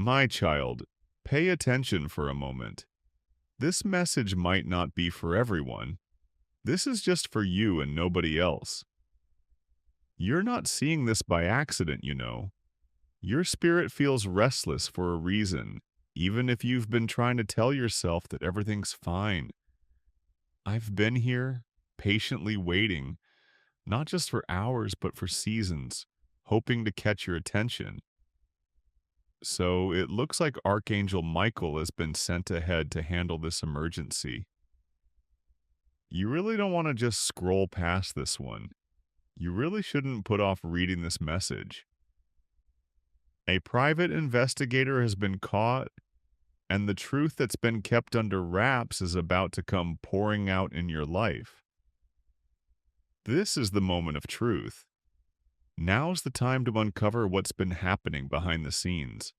My child, pay attention for a moment. This message might not be for everyone. This is just for you and nobody else. You're not seeing this by accident, you know. Your spirit feels restless for a reason, even if you've been trying to tell yourself that everything's fine. I've been here, patiently waiting, not just for hours, but for seasons, hoping to catch your attention. So it looks like Archangel Michael has been sent ahead to handle this emergency. You really don't want to just scroll past this one. You really shouldn't put off reading this message. A private investigator has been caught, and the truth that's been kept under wraps is about to come pouring out in your life. This is the moment of truth. Now's the time to uncover what's been happening behind the scenes.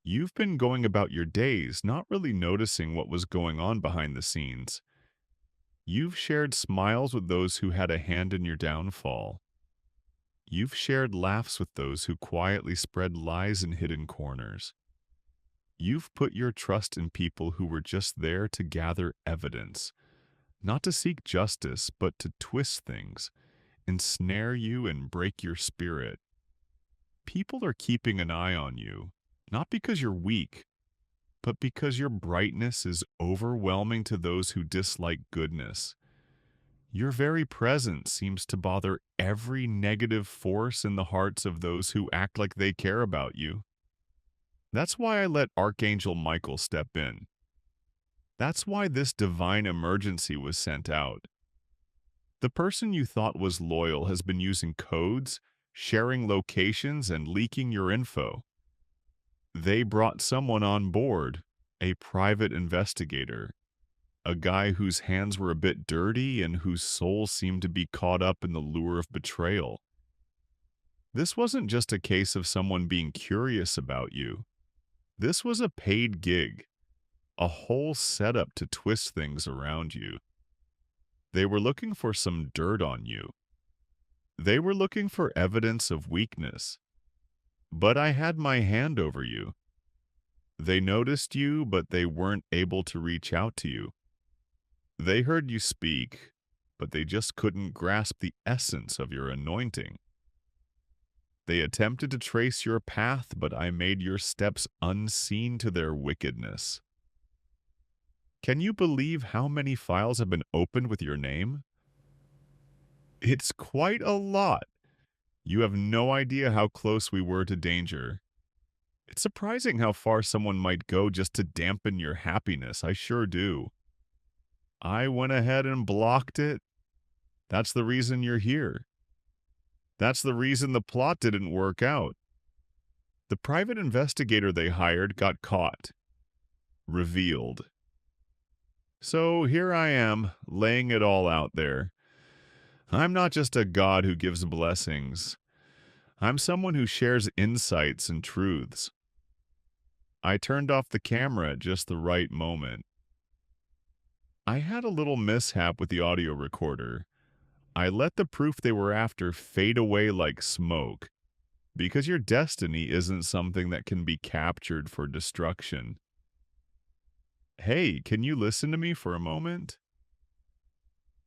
You've been going about your days not really noticing what was going on behind the scenes. You've shared smiles with those who had a hand in your downfall. You've shared laughs with those who quietly spread lies in hidden corners. You've put your trust in people who were just there to gather evidence, not to seek justice, but to twist things, ensnare you and break your spirit. People are keeping an eye on you, not because you're weak, but because your brightness is overwhelming to those who dislike goodness. Your very presence seems to bother every negative force in the hearts of those who act like they care about you. That's why I let Archangel Michael step in. That's why this divine emergency was sent out. The person you thought was loyal has been using codes, sharing locations, and leaking your info. They brought someone on board, a private investigator, a guy whose hands were a bit dirty and whose soul seemed to be caught up in the lure of betrayal. This wasn't just a case of someone being curious about you. This was a paid gig, a whole setup to twist things around you. They were looking for some dirt on you. They were looking for evidence of weakness. But I had my hand over you. They noticed you, but they weren't able to reach out to you. They heard you speak, but they just couldn't grasp the essence of your anointing. They attempted to trace your path, but I made your steps unseen to their wickedness. Can you believe how many files have been opened with your name? It's quite a lot. You have no idea how close we were to danger. It's surprising how far someone might go just to dampen your happiness. I sure do. I went ahead and blocked it. That's the reason you're here. That's the reason the plot didn't work out. The private investigator they hired got caught. Revealed. So here I am, laying it all out there. I'm not just a god who gives blessings. I'm someone who shares insights and truths. I turned off the camera at just the right moment. I had a little mishap with the audio recorder. I let the proof they were after fade away like smoke, because your destiny isn't something that can be captured for destruction. Hey, can you listen to me for a moment?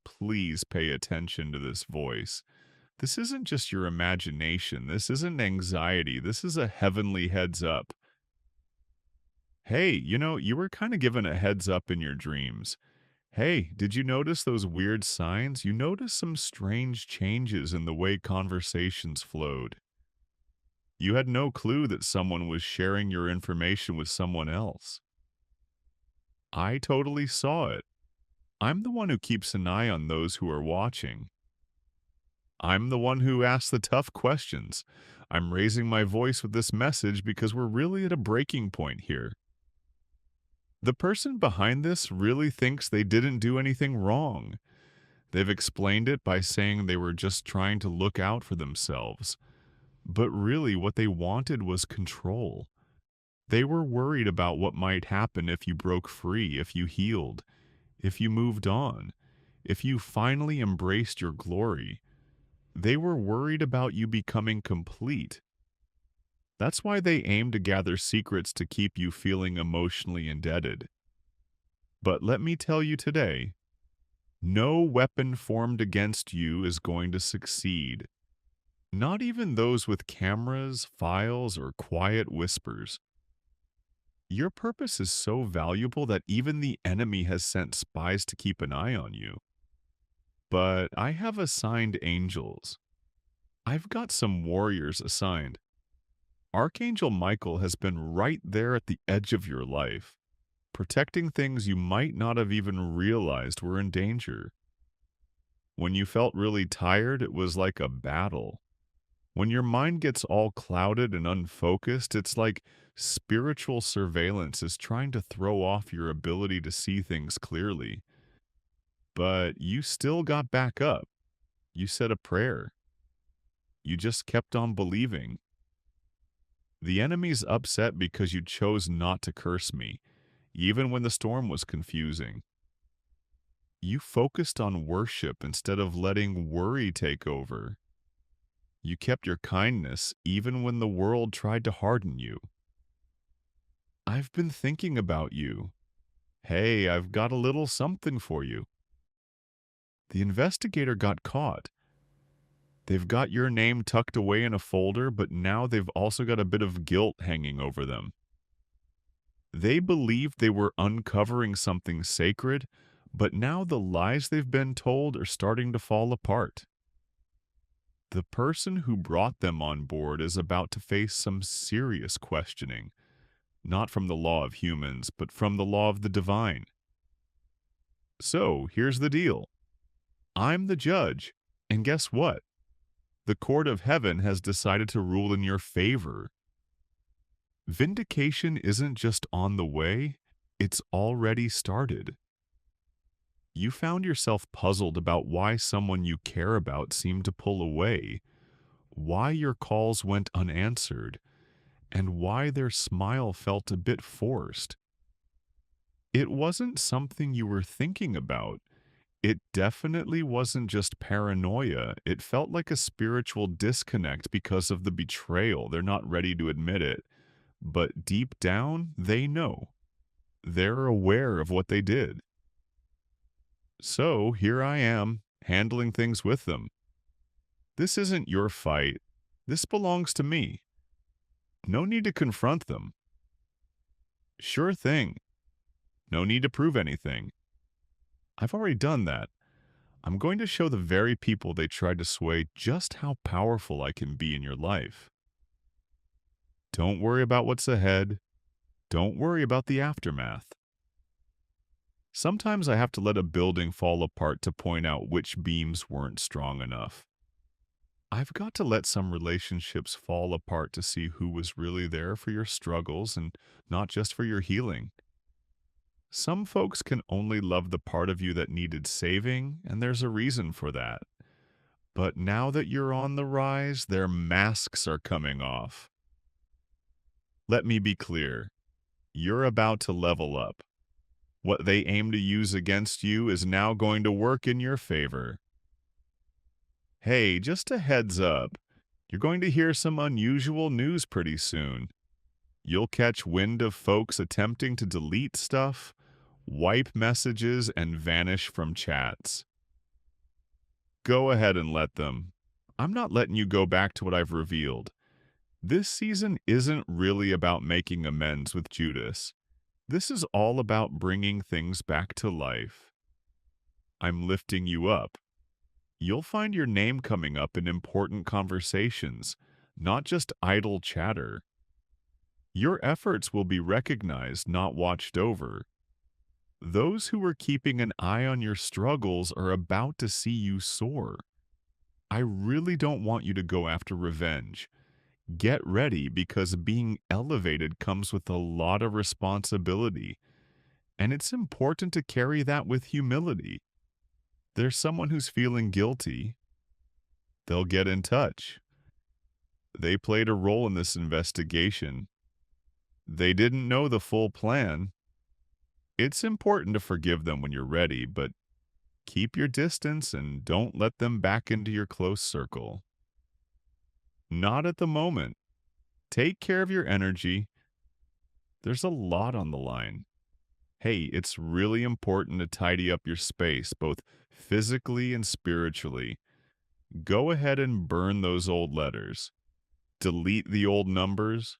Please pay attention to this voice. This isn't just your imagination. This isn't anxiety. This is a heavenly heads up. Hey, you were kind of given a heads up in your dreams. Hey, did you notice those weird signs? You noticed some strange changes in the way conversations flowed. You had no clue that someone was sharing your information with someone else. I totally saw it. I'm the one who keeps an eye on those who are watching. I'm the one who asks the tough questions. I'm raising my voice with this message because we're really at a breaking point here. The person behind this really thinks they didn't do anything wrong. They've explained it by saying they were just trying to look out for themselves. But really, what they wanted was control. They were worried about what might happen if you broke free, if you healed, if you moved on, if you finally embraced your glory. They were worried about you becoming complete. That's why they aim to gather secrets to keep you feeling emotionally indebted. But let me tell you today, no weapon formed against you is going to succeed. Not even those with cameras, files, or quiet whispers. Your purpose is so valuable that even the enemy has sent spies to keep an eye on you. But I have assigned angels. I've got some warriors assigned. Archangel Michael has been right there at the edge of your life, protecting things you might not have even realized were in danger. When you felt really tired, it was like a battle. When your mind gets all clouded and unfocused, it's like spiritual surveillance is trying to throw off your ability to see things clearly. But you still got back up. You said a prayer. You just kept on believing. The enemy's upset because you chose not to curse me, even when the storm was confusing. You focused on worship instead of letting worry take over. You kept your kindness even when the world tried to harden you. I've been thinking about you. Hey, I've got a little something for you. The investigator got caught. They've got your name tucked away in a folder, but now they've also got a bit of guilt hanging over them. They believed they were uncovering something sacred, but now the lies they've been told are starting to fall apart. The person who brought them on board is about to face some serious questioning, not from the law of humans, but from the law of the divine. So, here's the deal. I'm the judge, and guess what? The court of heaven has decided to rule in your favor. Vindication isn't just on the way, it's already started. You found yourself puzzled about why someone you care about seemed to pull away, why your calls went unanswered, and why their smile felt a bit forced. It wasn't something you were thinking about. It definitely wasn't just paranoia. It felt like a spiritual disconnect because of the betrayal. They're not ready to admit it, but deep down, they know. They're aware of what they did. So here I am, handling things with them. This isn't your fight. This belongs to me. No need to confront them. Sure thing. No need to prove anything. I've already done that. I'm going to show the very people they tried to sway just how powerful I can be in your life. Don't worry about what's ahead. Don't worry about the aftermath. Sometimes I have to let a building fall apart to point out which beams weren't strong enough. I've got to let some relationships fall apart to see who was really there for your struggles and not just for your healing. Some folks can only love the part of you that needed saving, and there's a reason for that. But now that you're on the rise, their masks are coming off. Let me be clear. You're about to level up. What they aim to use against you is now going to work in your favor. Hey, just a heads up. You're going to hear some unusual news pretty soon. You'll catch wind of folks attempting to delete stuff, wipe messages, and vanish from chats. Go ahead and let them. I'm not letting you go back to what I've revealed. This season isn't really about making amends with Judas. This is all about bringing things back to life. I'm lifting you up. You'll find your name coming up in important conversations, not just idle chatter. Your efforts will be recognized, not watched over. Those who were keeping an eye on your struggles are about to see you soar. I really don't want you to go after revenge. Get ready because being elevated comes with a lot of responsibility, and it's important to carry that with humility. There's someone who's feeling guilty. They'll get in touch. They played a role in this investigation. They didn't know the full plan. It's important to forgive them when you're ready, but keep your distance and don't let them back into your close circle. Not at the moment. Take care of your energy. There's a lot on the line. Hey, it's really important to tidy up your space, both physically and spiritually. Go ahead and burn those old letters. Delete the old numbers.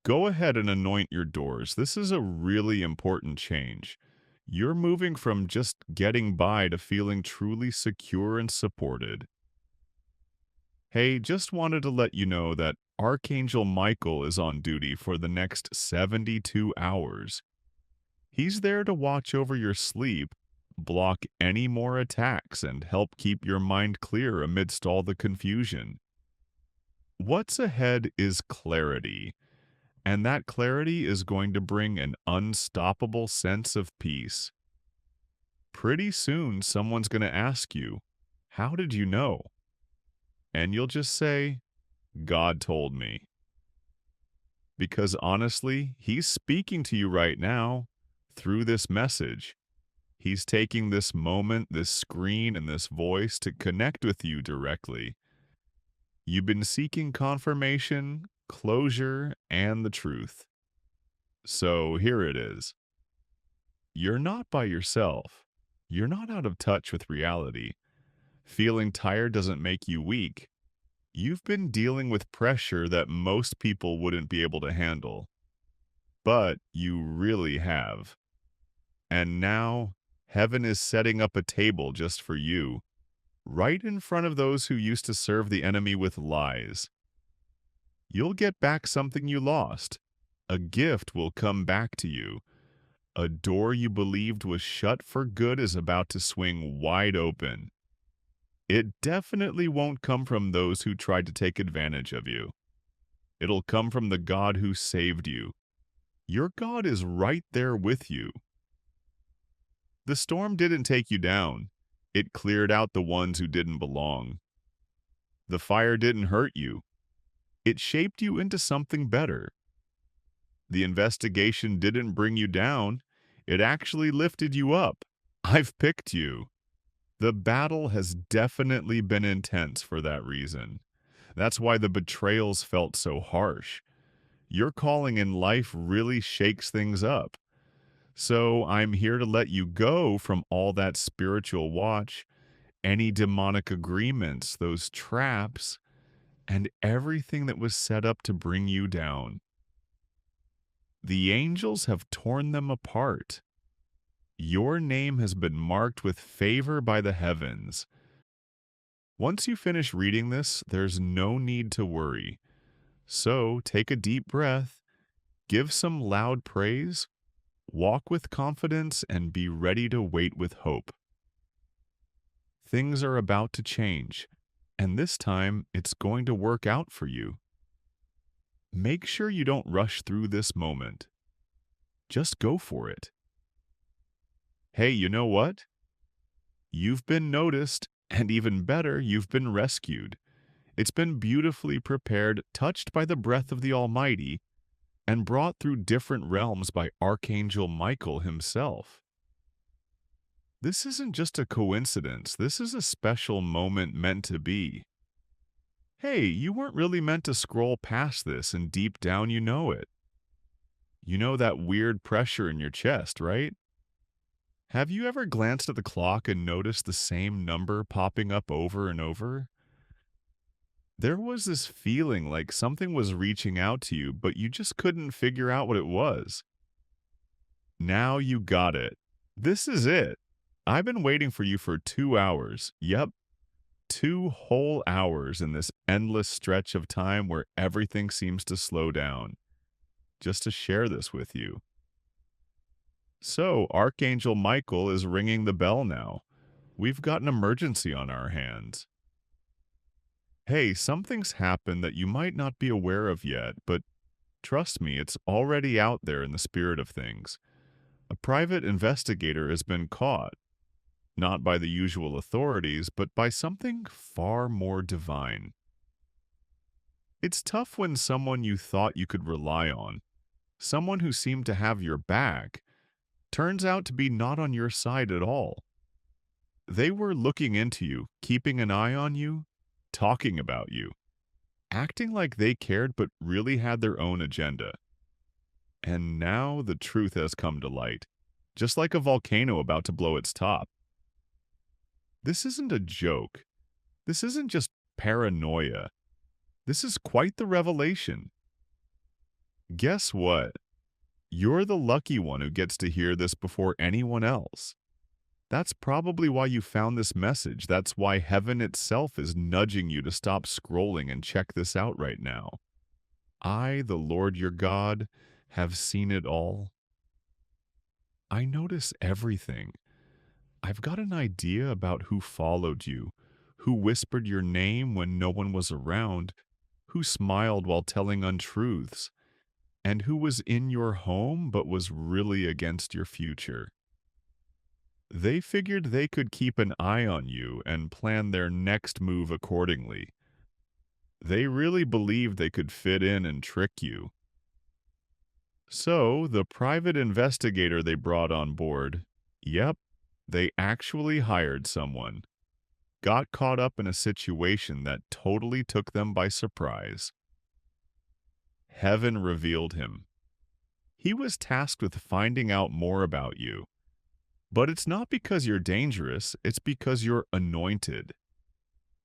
Go ahead and anoint your doors. This is a really important change. You're moving from just getting by to feeling truly secure and supported. Hey, just wanted to let you know that Archangel Michael is on duty for the next 72 hours. He's there to watch over your sleep, block any more attacks, and help keep your mind clear amidst all the confusion. What's ahead is clarity, and that clarity is going to bring an unstoppable sense of peace. Pretty soon, someone's going to ask you, "How did you know?" And you'll just say, "God told me." Because honestly, He's speaking to you right now through this message. He's taking this moment, this screen, and this voice to connect with you directly. You've been seeking confirmation, closure, and the truth. So here it is. You're not by yourself. You're not out of touch with reality. Feeling tired doesn't make you weak. You've been dealing with pressure that most people wouldn't be able to handle. But you really have. And now, heaven is setting up a table just for you, right in front of those who used to serve the enemy with lies. You'll get back something you lost. A gift will come back to you. A door you believed was shut for good is about to swing wide open. It definitely won't come from those who tried to take advantage of you. It'll come from the God who saved you. Your God is right there with you. The storm didn't take you down. It cleared out the ones who didn't belong. The fire didn't hurt you. It shaped you into something better. The investigation didn't bring you down. It actually lifted you up. I've picked you. The battle has definitely been intense for that reason. That's why the betrayals felt so harsh. Your calling in life really shakes things up. So I'm here to let you go from all that spiritual watch, any demonic agreements, those traps, and everything that was set up to bring you down. The angels have torn them apart. Your name has been marked with favor by the heavens. Once you finish reading this, there's no need to worry. So take a deep breath, give some loud praise, walk with confidence, and be ready to wait with hope. Things are about to change, and this time it's going to work out for you. Make sure you don't rush through this moment. Just go for it. Hey, you know what? You've been noticed, and even better, you've been rescued. It's been beautifully prepared, touched by the breath of the Almighty, and brought through different realms by Archangel Michael himself. This isn't just a coincidence. This is a special moment meant to be. Hey, you weren't really meant to scroll past this, and deep down you know it. You know that weird pressure in your chest, right? Have you ever glanced at the clock and noticed the same number popping up over and over? There was this feeling like something was reaching out to you, but you just couldn't figure out what it was. Now you got it. This is it. I've been waiting for you for 2 hours. Yep, 2 whole hours in this endless stretch of time where everything seems to slow down, just to share this with you. So, Archangel Michael is ringing the bell now. We've got an emergency on our hands. Hey, something's happened that you might not be aware of yet, but trust me, it's already out there in the spirit of things. A private investigator has been caught, not by the usual authorities, but by something far more divine. It's tough when someone you thought you could rely on, someone who seemed to have your back, turns out to be not on your side at all. They were looking into you, keeping an eye on you, talking about you. acting like they cared but really had their own agenda. And now the truth has come to light, just like a volcano about to blow its top. This isn't a joke. This isn't just paranoia. This is quite the revelation. Guess what? You're the lucky one who gets to hear this before anyone else. That's probably why you found this message. That's why heaven itself is nudging you to stop scrolling and check this out right now. I, the Lord your God, have seen it all. I notice everything. I've got an idea about who followed you, who whispered your name when no one was around, who smiled while telling untruths, and who was in your home but was really against your future. They figured they could keep an eye on you and plan their next move accordingly. They really believed they could fit in and trick you. So, the private investigator they brought on board, yep, they actually hired someone, got caught up in a situation that totally took them by surprise. Heaven revealed him. He was tasked with finding out more about you. But it's not because you're dangerous, it's because you're anointed.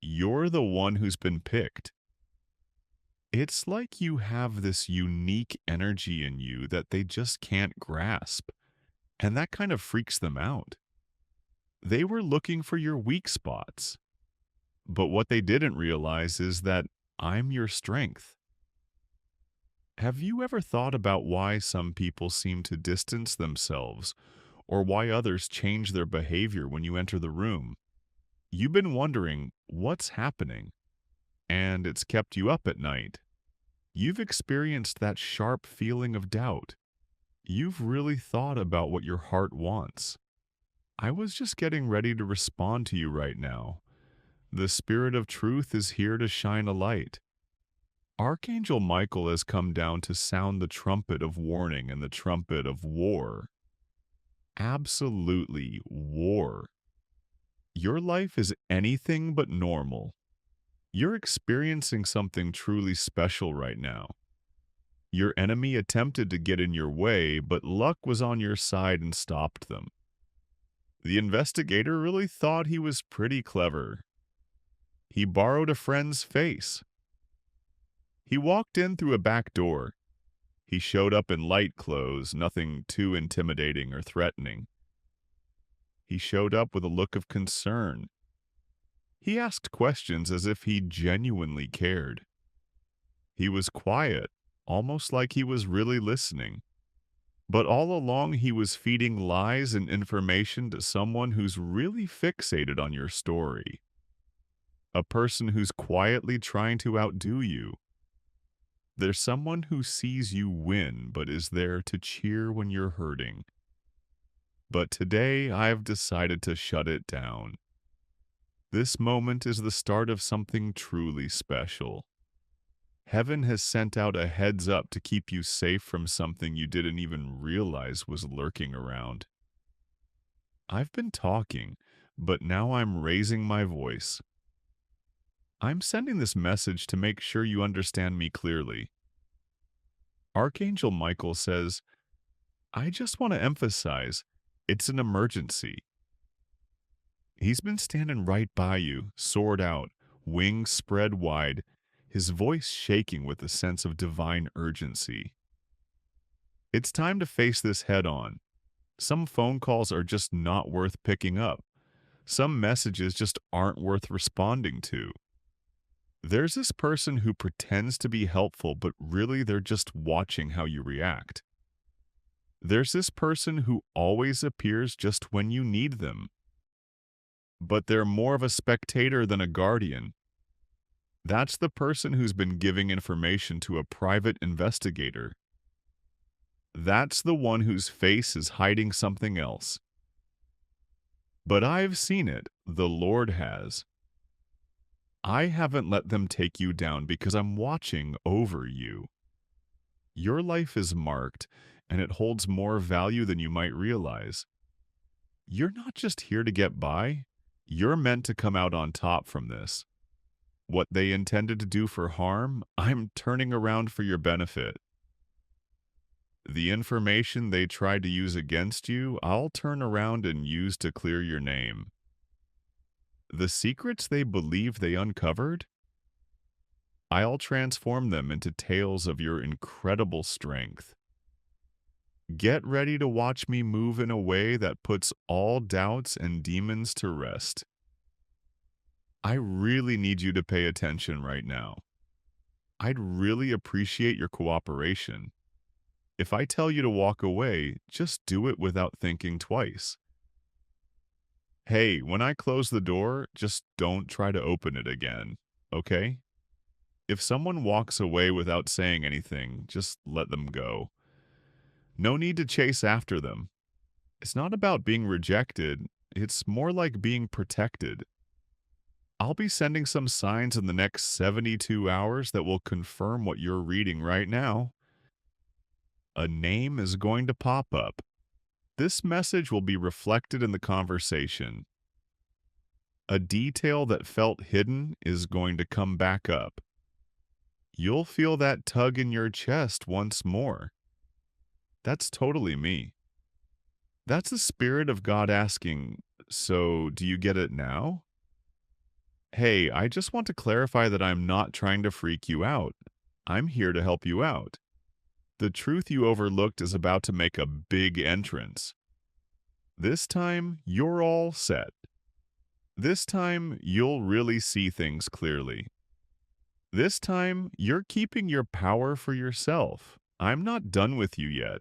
You're the one who's been picked. It's like you have this unique energy in you that they just can't grasp, and that kind of freaks them out. They were looking for your weak spots, but what they didn't realize is that I'm your strength. Have you ever thought about why some people seem to distance themselves, or why others change their behavior when you enter the room? You've been wondering what's happening, and it's kept you up at night. You've experienced that sharp feeling of doubt. You've really thought about what your heart wants. I was just getting ready to respond to you right now. The Spirit of Truth is here to shine a light. Archangel Michael has come down to sound the trumpet of warning and the trumpet of war. Absolutely war. Your life is anything but normal. You're experiencing something truly special right now. Your enemy attempted to get in your way, but luck was on your side and stopped them. The investigator really thought he was pretty clever. He borrowed a friend's face. He walked in through a back door. He showed up in light clothes, nothing too intimidating or threatening. He showed up with a look of concern. He asked questions as if he genuinely cared. He was quiet, almost like he was really listening. But all along he was feeding lies and information to someone who's really fixated on your story. A person who's quietly trying to outdo you. There's someone who sees you win but is there to cheer when you're hurting. But today I've decided to shut it down. This moment is the start of something truly special. Heaven has sent out a heads up to keep you safe from something you didn't even realize was lurking around. I've been talking, but now I'm raising my voice. I'm sending this message to make sure you understand me clearly. Archangel Michael says, I just want to emphasize, it's an emergency. He's been standing right by you, sword out, wings spread wide, his voice shaking with a sense of divine urgency. It's time to face this head on. Some phone calls are just not worth picking up. Some messages just aren't worth responding to. There's this person who pretends to be helpful, but really they're just watching how you react. There's this person who always appears just when you need them, but they're more of a spectator than a guardian. That's the person who's been giving information to a private investigator. That's the one whose face is hiding something else. But I've seen it, the Lord has. I haven't let them take you down because I'm watching over you. Your life is marked, and it holds more value than you might realize. You're not just here to get by, you're meant to come out on top from this. What they intended to do for harm, I'm turning around for your benefit. The information they tried to use against you, I'll turn around and use to clear your name. The secrets they believe they uncovered, I'll transform them into tales of your incredible strength. Get ready to watch me move in a way that puts all doubts and demons to rest. I really need you to pay attention right now. I'd really appreciate your cooperation. If I tell you to walk away, just do it without thinking twice. Hey, when I close the door, just don't try to open it again, okay? If someone walks away without saying anything, just let them go. No need to chase after them. It's not about being rejected, it's more like being protected. I'll be sending some signs in the next 72 hours that will confirm what you're reading right now. A name is going to pop up. This message will be reflected in the conversation. A detail that felt hidden is going to come back up. You'll feel that tug in your chest once more. That's totally me. That's the Spirit of God asking, so do you get it now? Hey, I just want to clarify that I'm not trying to freak you out. I'm here to help you out. The truth you overlooked is about to make a big entrance. This time, you're all set. This time, you'll really see things clearly. This time, you're keeping your power for yourself. I'm not done with you yet.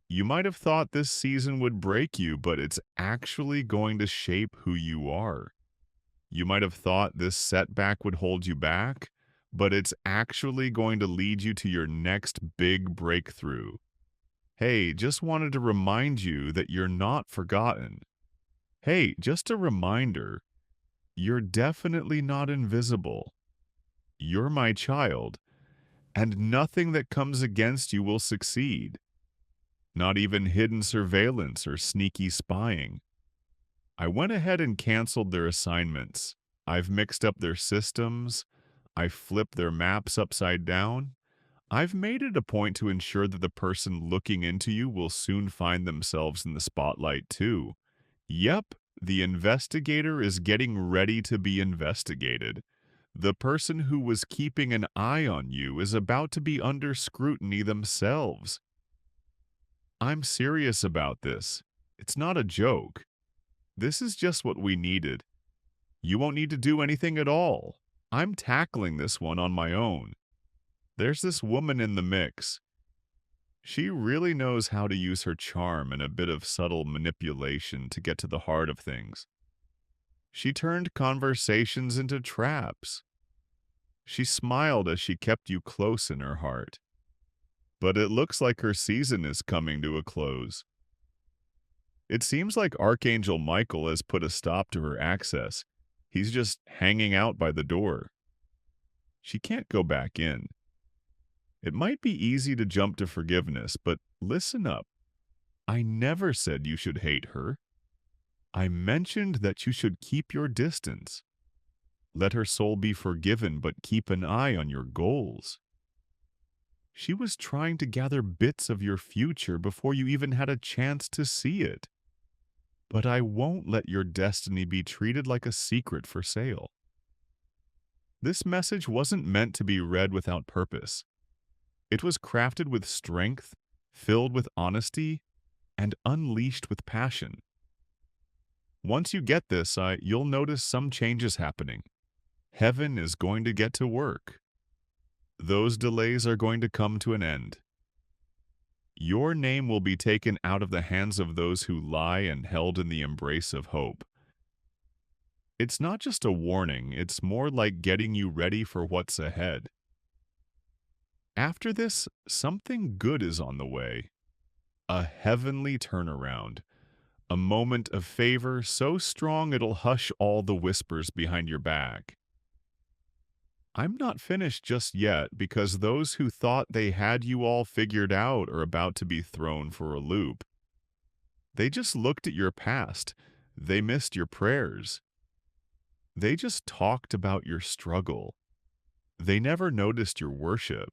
You might have thought this season would break you, but it's actually going to shape who you are. You might have thought this setback would hold you back, but it's actually going to lead you to your next big breakthrough. Hey, just wanted to remind you that you're not forgotten. Hey, just a reminder, you're definitely not invisible. You're my child, and nothing that comes against you will succeed. Not even hidden surveillance or sneaky spying. I went ahead and canceled their assignments. I've mixed up their systems. I flipped their maps upside down. I've made it a point to ensure that the person looking into you will soon find themselves in the spotlight too. Yep, the investigator is getting ready to be investigated. The person who was keeping an eye on you is about to be under scrutiny themselves. I'm serious about this. It's not a joke. This is just what we needed. You won't need to do anything at all. I'm tackling this one on my own. There's this woman in the mix. She really knows how to use her charm and a bit of subtle manipulation to get to the heart of things. She turned conversations into traps. She smiled as she kept you close in her heart. But it looks like her season is coming to a close. It seems like Archangel Michael has put a stop to her access. He's just hanging out by the door. She can't go back in. It might be easy to jump to forgiveness, but listen up. I never said you should hate her. I mentioned that you should keep your distance. Let her soul be forgiven, but keep an eye on your goals. She was trying to gather bits of your future before you even had a chance to see it. But I won't let your destiny be treated like a secret for sale. This message wasn't meant to be read without purpose. It was crafted with strength, filled with honesty, and unleashed with passion. Once you get this, you'll notice some changes happening. Heaven is going to get to work. Those delays are going to come to an end. Your name will be taken out of the hands of those who lie and held in the embrace of hope. It's not just a warning, it's more like getting you ready for what's ahead. After this, something good is on the way. A heavenly turnaround. A moment of favor so strong it'll hush all the whispers behind your back. I'm not finished just yet because those who thought they had you all figured out are about to be thrown for a loop. They just looked at your past. They missed your prayers. They just talked about your struggle. They never noticed your worship.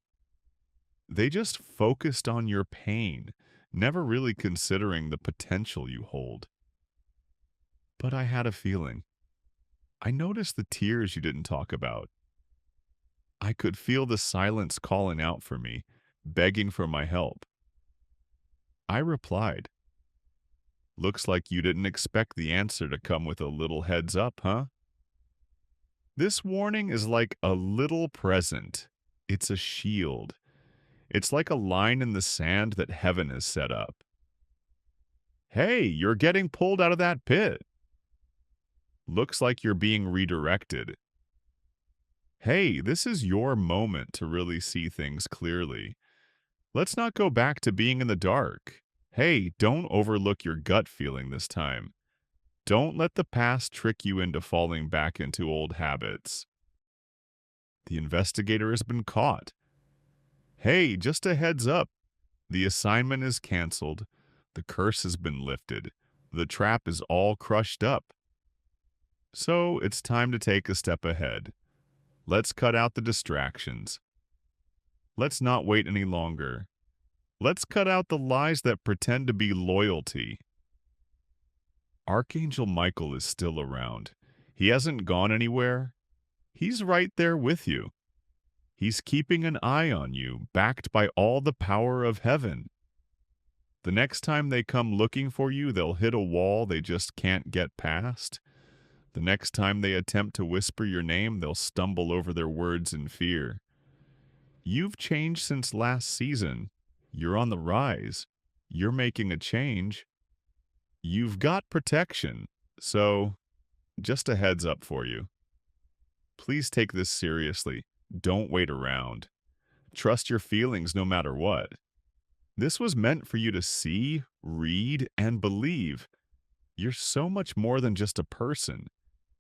They just focused on your pain, never really considering the potential you hold. But I had a feeling. I noticed the tears you didn't talk about. I could feel the silence calling out for me, begging for my help. I replied, "Looks like you didn't expect the answer to come with a little heads up, huh?" This warning is like a little present. It's a shield. It's like a line in the sand that heaven has set up. Hey, you're getting pulled out of that pit. Looks like you're being redirected. Hey, this is your moment to really see things clearly. Let's not go back to being in the dark. Hey, don't overlook your gut feeling this time. Don't let the past trick you into falling back into old habits. The investigator has been caught. Hey, just a heads up. The assignment is canceled. The curse has been lifted. The trap is all crushed up. So it's time to take a step ahead. Let's cut out the distractions. Let's not wait any longer. Let's cut out the lies that pretend to be loyalty. Archangel Michael is still around. He hasn't gone anywhere. He's right there with you. He's keeping an eye on you, backed by all the power of heaven. The next time they come looking for you, they'll hit a wall they just can't get past. The next time they attempt to whisper your name, they'll stumble over their words in fear. You've changed since last season. You're on the rise. You're making a change. You've got protection. So, just a heads up for you. Please take this seriously. Don't wait around. Trust your feelings no matter what. This was meant for you to see, read, and believe. You're so much more than just a person.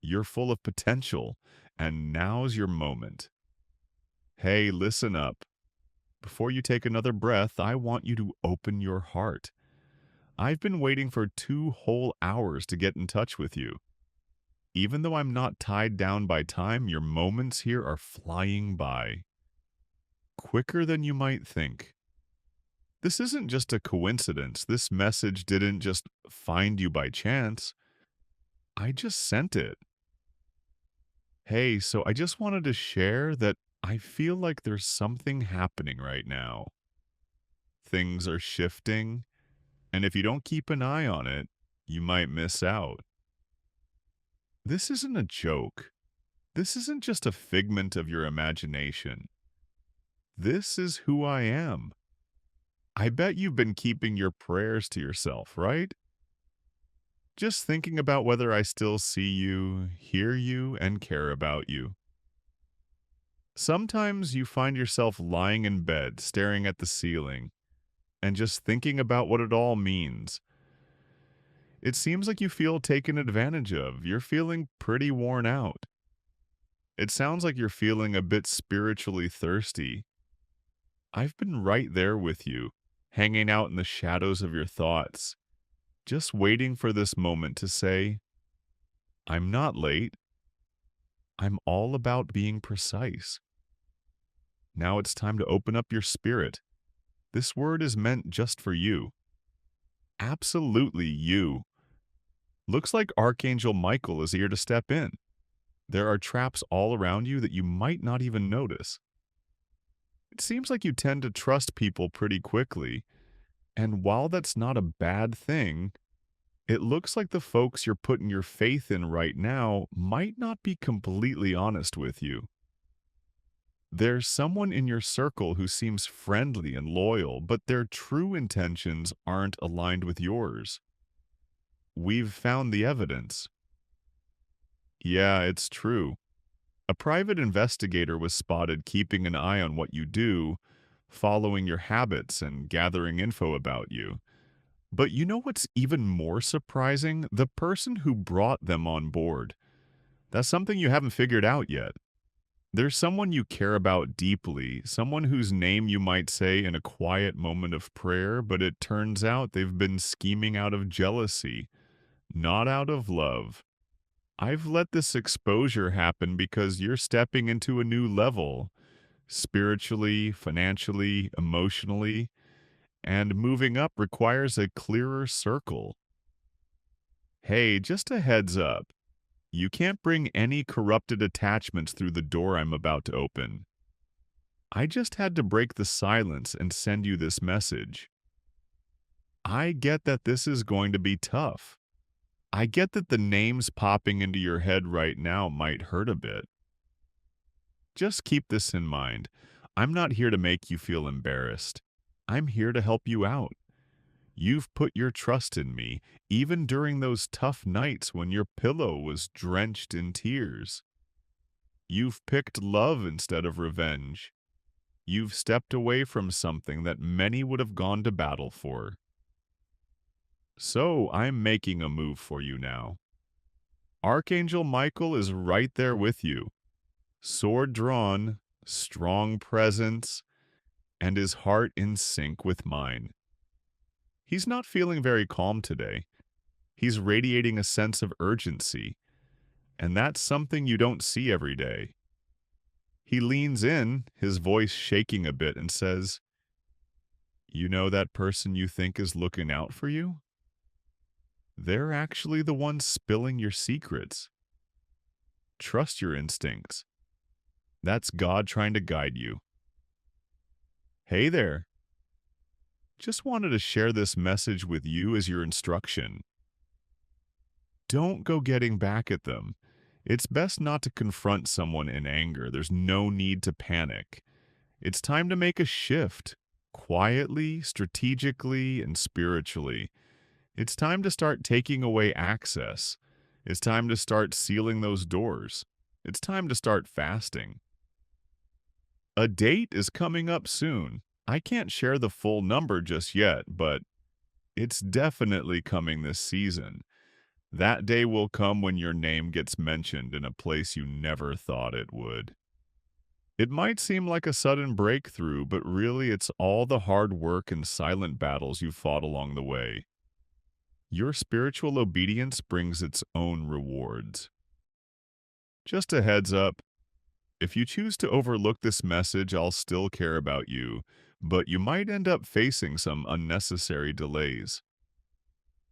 You're full of potential, and now's your moment. Hey, listen up. Before you take another breath, I want you to open your heart. I've been waiting for 2 whole hours to get in touch with you. Even though I'm not tied down by time, your moments here are flying by. Quicker than you might think. This isn't just a coincidence. This message didn't just find you by chance. I just sent it. Hey, so I just wanted to share that I feel like there's something happening right now. Things are shifting, and if you don't keep an eye on it, you might miss out. This isn't a joke. This isn't just a figment of your imagination. This is who I am. I bet you've been keeping your prayers to yourself, right? Just thinking about whether I still see you, hear you, and care about you. Sometimes you find yourself lying in bed, staring at the ceiling, and just thinking about what it all means. It seems like you feel taken advantage of. You're feeling pretty worn out. It sounds like you're feeling a bit spiritually thirsty. I've been right there with you, hanging out in the shadows of your thoughts, just waiting for this moment to say, I'm not late. I'm all about being precise. Now it's time to open up your spirit. This word is meant just for you. Absolutely you. Looks like Archangel Michael is here to step in. There are traps all around you that you might not even notice. It seems like you tend to trust people pretty quickly, and while that's not a bad thing, it looks like the folks you're putting your faith in right now might not be completely honest with you. There's someone in your circle who seems friendly and loyal, but their true intentions aren't aligned with yours. We've found the evidence. Yeah, it's true. A private investigator was spotted keeping an eye on what you do, following your habits and gathering info about you. But you know what's even more surprising? The person who brought them on board. That's something you haven't figured out yet. There's someone you care about deeply, someone whose name you might say in a quiet moment of prayer, but it turns out they've been scheming out of jealousy, not out of love. I've let this exposure happen because you're stepping into a new level, spiritually, financially, emotionally, and moving up requires a clearer circle. Hey, just a heads up. You can't bring any corrupted attachments through the door I'm about to open. I just had to break the silence and send you this message. I get that this is going to be tough. I get that the names popping into your head right now might hurt a bit. Just keep this in mind. I'm not here to make you feel embarrassed. I'm here to help you out. You've put your trust in me, even during those tough nights when your pillow was drenched in tears. You've picked love instead of revenge. You've stepped away from something that many would have gone to battle for. So I'm making a move for you now. Archangel Michael is right there with you, sword drawn, strong presence, and his heart in sync with mine. He's not feeling very calm today. He's radiating a sense of urgency, and that's something you don't see every day. He leans in, his voice shaking a bit, and says, "You know that person you think is looking out for you? They're actually the ones spilling your secrets. Trust your instincts. That's God trying to guide you." Hey there. Just wanted to share this message with you as your instruction. Don't go getting back at them. It's best not to confront someone in anger. There's no need to panic. It's time to make a shift, quietly, strategically, and spiritually. It's time to start taking away access. It's time to start sealing those doors. It's time to start fasting. A date is coming up soon. I can't share the full number just yet, but it's definitely coming this season. That day will come when your name gets mentioned in a place you never thought it would. It might seem like a sudden breakthrough, but really it's all the hard work and silent battles you fought along the way. Your spiritual obedience brings its own rewards. Just a heads up, if you choose to overlook this message, I'll still care about you, but you might end up facing some unnecessary delays.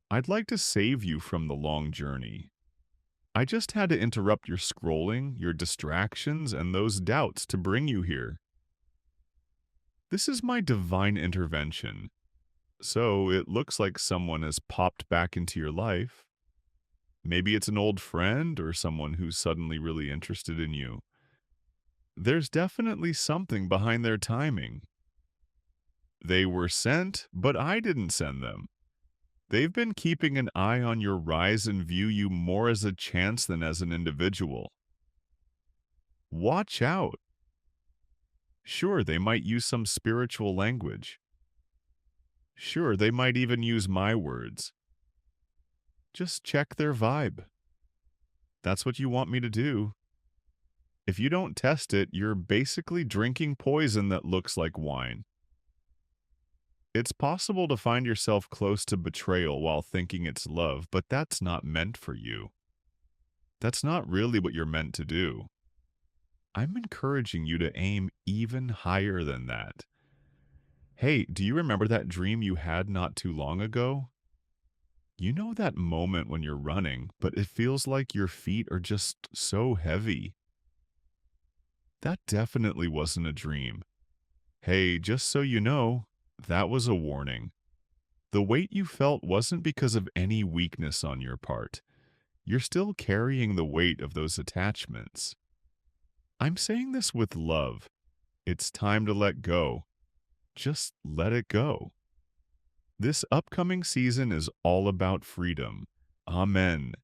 I'd like to save you from the long journey. I just had to interrupt your scrolling, your distractions, and those doubts to bring you here. This is my divine intervention. So it looks like someone has popped back into your life. Maybe it's an old friend or someone who's suddenly really interested in you. There's definitely something behind their timing. They were sent, but I didn't send them. They've been keeping an eye on your rise and view you more as a chance than as an individual. Watch out. Sure, they might use some spiritual language. Sure, they might even use my words. Just check their vibe. That's what you want me to do. If you don't test it, you're basically drinking poison that looks like wine. It's possible to find yourself close to betrayal while thinking it's love, but that's not meant for you. That's not really what you're meant to do. I'm encouraging you to aim even higher than that. Hey, do you remember that dream you had not too long ago? You know that moment when you're running, but it feels like your feet are just so heavy. That definitely wasn't a dream. Hey, just so you know, that was a warning. The weight you felt wasn't because of any weakness on your part. You're still carrying the weight of those attachments. I'm saying this with love. It's time to let go. Just let it go. This upcoming season is all about freedom. Amen.